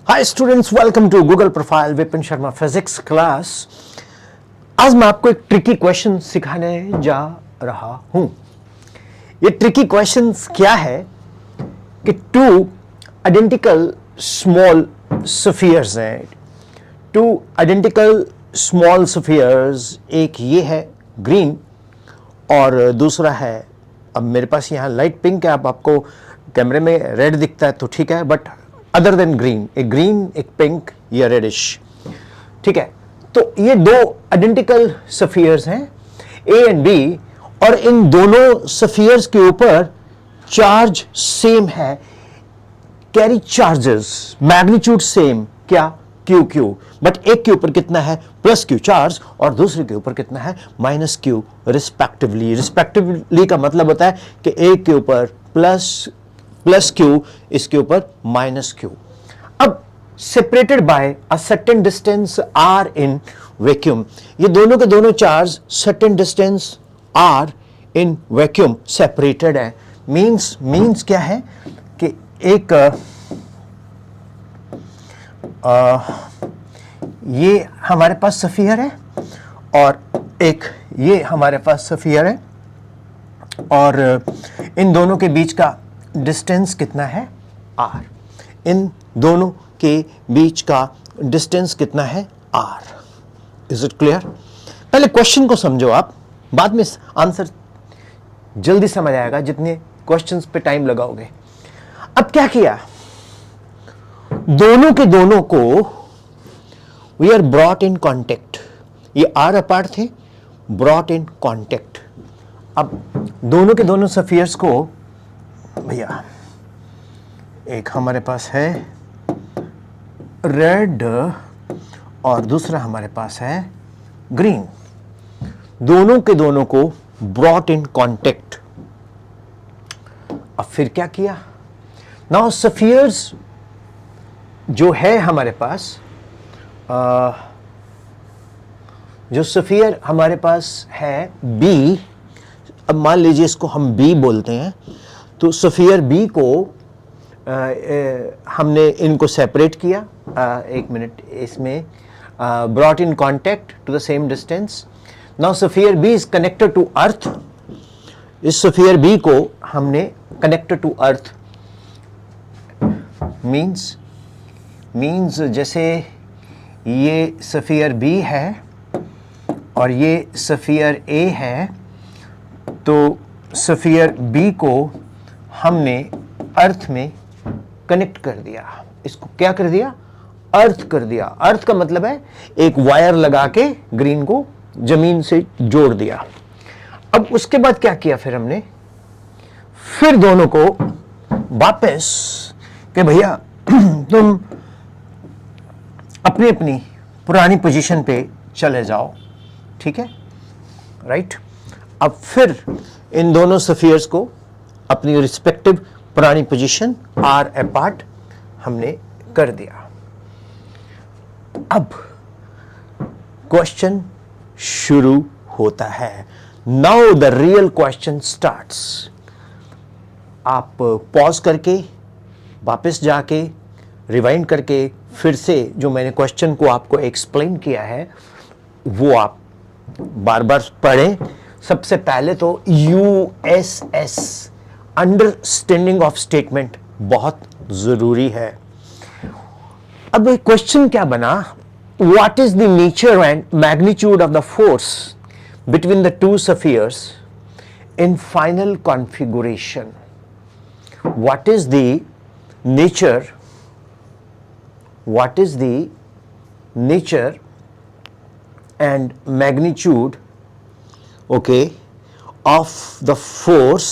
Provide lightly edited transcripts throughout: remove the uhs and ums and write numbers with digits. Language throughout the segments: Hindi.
Hi students, welcome to Google profile Vipin Sharma physics class. आज मैं आपको एक ट्रिकी क्वेश्चन सिखाने जा रहा हूं। ये ट्रिकी क्वेश्चन क्या है कि टू आइडेंटिकल स्मॉल स्फीयर्स हैं। टू आइडेंटिकल स्मॉल स्फीयर्स, एक ये है ग्रीन और दूसरा है, अब मेरे पास यहाँ लाइट पिंक है, अब आपको कैमरे में रेड दिखता है तो ठीक है, बट अदर देन ग्रीन, एक ग्रीन एक पिंक या रेडिश, ठीक है। तो ये दो आइडेंटिकल स्फीयर्स हैं ए एंड बी, और इन दोनों स्फीयर्स के ऊपर चार्ज सेम है, कैरी चार्जेस, मैग्नीट्यूड सेम, क्या, क्यू क्यू, बट एक के ऊपर कितना है प्लस क्यू चार्ज और दूसरे के ऊपर कितना है माइनस क्यू रिस्पेक्टिवली। रिस्पेक्टिवली का मतलब होता है कि एक के ऊपर प्लस क्यू, इसके ऊपर माइनस क्यू। अब separated by a certain distance are in vacuum, ये दोनों के दोनों charge certain distance are in vacuum separated है। मींस क्या है कि एक ये हमारे पास स्फीयर है और एक ये हमारे पास स्फीयर है, और इन दोनों के बीच का डिस्टेंस कितना है r। इन दोनों के बीच का डिस्टेंस कितना है r। Is it clear? पहले क्वेश्चन को समझो आप, बाद में आंसर जल्दी समझ आएगा जितने क्वेश्चंस पे टाइम लगाओगे। अब क्या किया, दोनों के दोनों को we are brought in contact, ये आर अपार्ट थे, ब्रॉट इन कॉन्टेक्ट। अब दोनों के दोनों स्फीयर्स को, भैया एक हमारे पास है रेड और दूसरा हमारे पास है ग्रीन, दोनों के दोनों को ब्रॉट इन कॉन्टेक्ट। अब फिर क्या किया, नाउ स्फीयर्स जो है हमारे पास, जो स्फीयर हमारे पास है बी, अब मान लीजिए इसको हम बी बोलते हैं, तो स्फीयर बी को हमने इनको सेपरेट किया, एक मिनट, इसमें brought in contact to the same distance. Now sphere B is connected to earth, इस स्फीयर बी को हमने कनेक्टेड टू अर्थ, मीन्स जैसे ये स्फीयर बी है और ये स्फीयर ए है, तो स्फीयर बी को हमने अर्थ में कनेक्ट कर दिया, इसको क्या कर दिया, अर्थ कर दिया। अर्थ का मतलब है एक वायर लगा के ग्रीन को जमीन से जोड़ दिया। अब उसके बाद क्या किया, फिर हमने फिर दोनों को वापस कि भैया तुम अपनी अपनी पुरानी पोजीशन पे चले जाओ, ठीक है, राइट। अब फिर इन दोनों स्फीयर्स को अपनी रिस्पेक्टिव पुरानी पोजीशन आर अपार्ट हमने कर दिया। अब क्वेश्चन शुरू होता है। Now the real question starts. आप पॉज करके वापस जाके रिवाइंड करके फिर से जो मैंने क्वेश्चन को आपको एक्सप्लेन किया है वो आप बार बार पढ़ें। सबसे पहले तो USS, अंडरस्टैंडिंग ऑफ स्टेटमेंट, बहुत जरूरी है। अब क्वेश्चन क्या बना, what is the nature and magnitude of the force between the two spheres in final configuration. What is the nature, what is the nature and magnitude, okay, of the force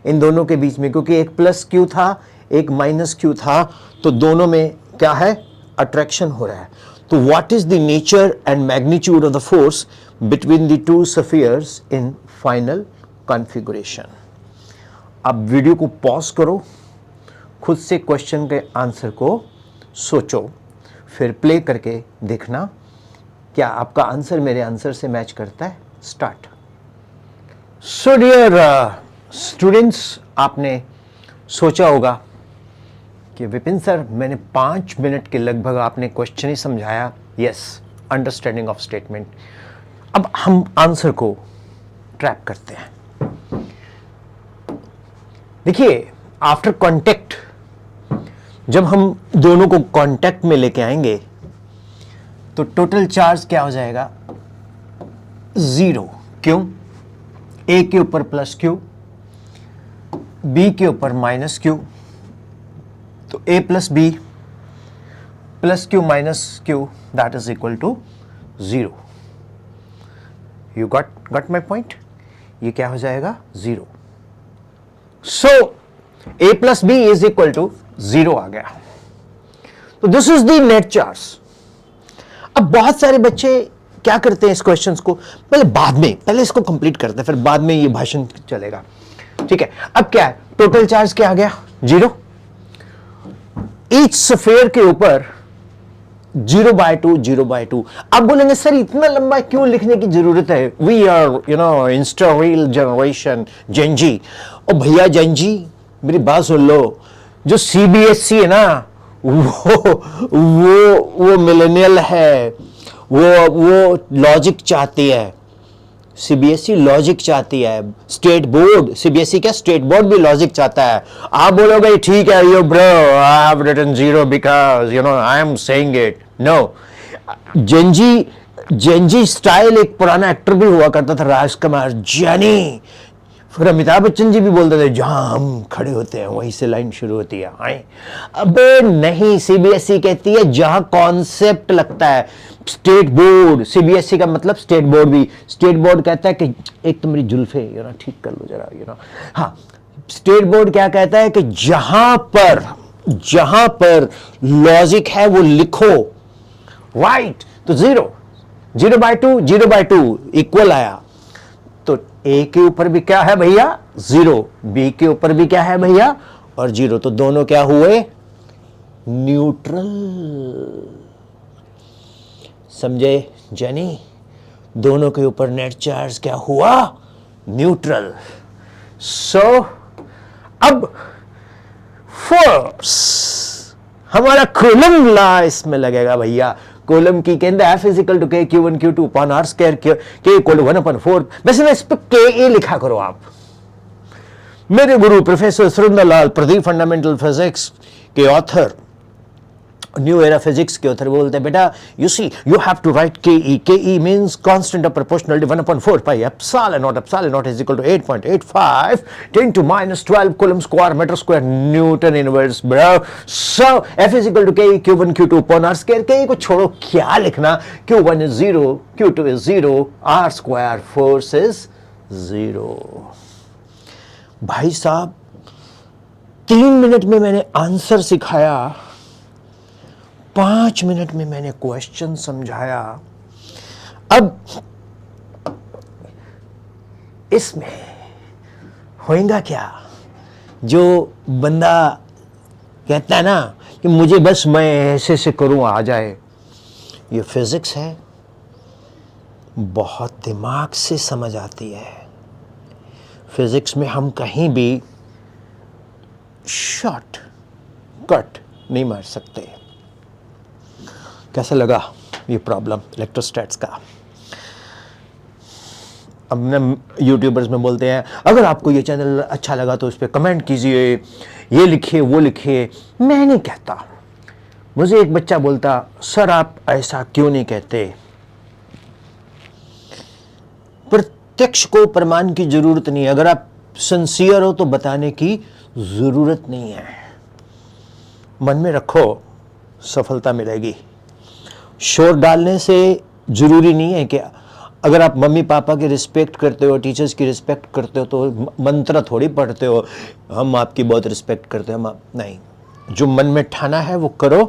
इन दोनों के बीच में, क्योंकि एक प्लस क्यू था एक माइनस क्यू था, तो दोनों में क्या है, अट्रैक्शन हो रहा है। तो what is the nature and magnitude of the force between the two spheres in final configuration। अब वीडियो को पॉज करो, खुद से क्वेश्चन के आंसर को सोचो, फिर प्ले करके देखना क्या आपका आंसर मेरे आंसर से मैच करता है। स्टार्ट। सो डियर स्टूडेंट्स, आपने सोचा होगा कि विपिन सर मैंने 5 मिनट के लगभग आपने क्वेश्चन ही समझाया, यस, अंडरस्टैंडिंग ऑफ स्टेटमेंट। अब हम आंसर को ट्रैप करते हैं। देखिए, आफ्टर कॉन्टेक्ट, जब हम दोनों को कॉन्टेक्ट में लेके आएंगे तो टोटल चार्ज क्या हो जाएगा? 0। क्यों? ए के ऊपर प्लस क्यू, बी के ऊपर माइनस क्यू, तो a plus B plus Q minus Q that is equal to 0। You got my point? ये क्या हो जाएगा? 0। So a plus B is equal to 0 आ गया। तो this is the net charge. अब बहुत सारे बच्चे क्या करते हैं इस क्वेश्चंस को, पहले इसको कंप्लीट करते हैं, फिर बाद में ये भाषण चलेगा। ठीक है, अब क्या है? टोटल चार्ज क्या आ गया? 0। ईच स्फीयर के ऊपर 0/2 0/2। आप बोलेंगे सर इतना लंबा क्यों लिखने की जरूरत है? We are insta reel generation, Gen Z. और भैया जेनजी, मेरी बात सुन लो, जो सीबीएसई है ना, वो मिलेनियल है, वो लॉजिक चाहती है। सीबीएसई लॉजिक चाहती है, स्टेट बोर्ड, सीबीएसई क्या, स्टेट बोर्ड भी लॉजिक चाहता है। आप बोलोगे ठीक है, yo bro I have written 0 because I am saying it. No, Gen Z style एक पुराना एक्टर भी हुआ करता था, राजकुमार जेनी। फिर अमिताभ बच्चन जी भी बोलते थे जहां हम खड़े होते हैं वहीं से लाइन शुरू होती है। आए, अबे नहीं, सीबीएसई कहती है जहां कॉन्सेप्ट लगता है। स्टेट बोर्ड, सीबीएसई का मतलब स्टेट बोर्ड भी, स्टेट बोर्ड कहता है कि एक तो मेरी जुल्फे ठीक कर लो जरा। हाँ, स्टेट बोर्ड क्या कहता है कि जहां पर लॉजिक है वो लिखो, राइट? तो 0/2 0/2 इक्वल आया। तो ए के ऊपर भी क्या है भैया? 0, बी के ऊपर भी क्या है भैया? और 0। तो दोनों क्या हुए? न्यूट्रल। समझे जेनी? दोनों के ऊपर नेट चार्ज क्या हुआ? न्यूट्रल। सो अब फोर्स, हमारा कूलम लॉ इसमें लगेगा भैया। कूलम की कहते हैं F is equal to K Q1 Q2 upon R square, के इक्वल टू 1/4। वैसे ना इस पर के लिखा करो आप। मेरे गुरु professor Surendralal Pradeep fundamental physics के ऑथर, न्यू एरा फिजिक्स के ऑथर, बोलते हैं बेटा you see you have to write K E means constant of proportionality 1/4 pi epsilon not is equal to 8.85 10 to -12 coulomb square metre square newton inverse bro. So F is equal to K Q1 Q2 upon R square. के को छोड़ो, क्या लिखना? Q1 is 0, Q2 is 0, R square force is 0। भाई साहब 3 मिनट में मैंने आंसर सिखाया, 5 मिनट में मैंने क्वेश्चन समझाया। अब इसमें होएगा क्या? जो बंदा कहता है ना कि मुझे बस मैं ऐसे से करूं आ जाए, ये फिजिक्स है, बहुत दिमाग से समझ आती है। फिजिक्स में हम कहीं भी शॉर्ट कट नहीं मार सकते। कैसा लगा ये प्रॉब्लम इलेक्ट्रोस्टैट्स का? अब ना यूट्यूबर्स में बोलते हैं अगर आपको ये चैनल अच्छा लगा तो इस पर कमेंट कीजिए, ये लिखिए वो लिखिए। मैं नहीं कहता। मुझे एक बच्चा बोलता सर आप ऐसा क्यों नहीं कहते? प्रत्यक्ष को प्रमाण की जरूरत नहीं है, अगर आप सिंसियर हो तो बताने की जरूरत नहीं है। मन में रखो, सफलता मिलेगी। शोर डालने से जरूरी नहीं है कि अगर आप मम्मी पापा की रिस्पेक्ट करते हो, टीचर्स की रिस्पेक्ट करते हो तो मंत्र थोड़ी पढ़ते हो हम आपकी बहुत रिस्पेक्ट करते हैं, हम नहीं। जो मन में ठाना है वो करो।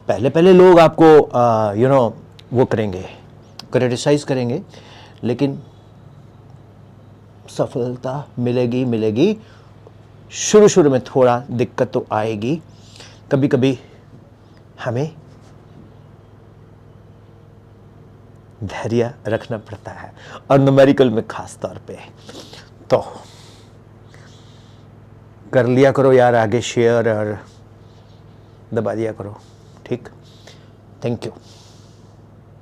पहले लोग आपको वो करेंगे, क्रिटिसाइज करेंगे, लेकिन सफलता मिलेगी। शुरू में थोड़ा दिक्कत तो आएगी, कभी कभी हमें धैर्य रखना पड़ता है, और न्यूमेरिकल में खास तौर पे। तो कर लिया करो यार, आगे शेयर और दबा दिया करो, ठीक। Thank you.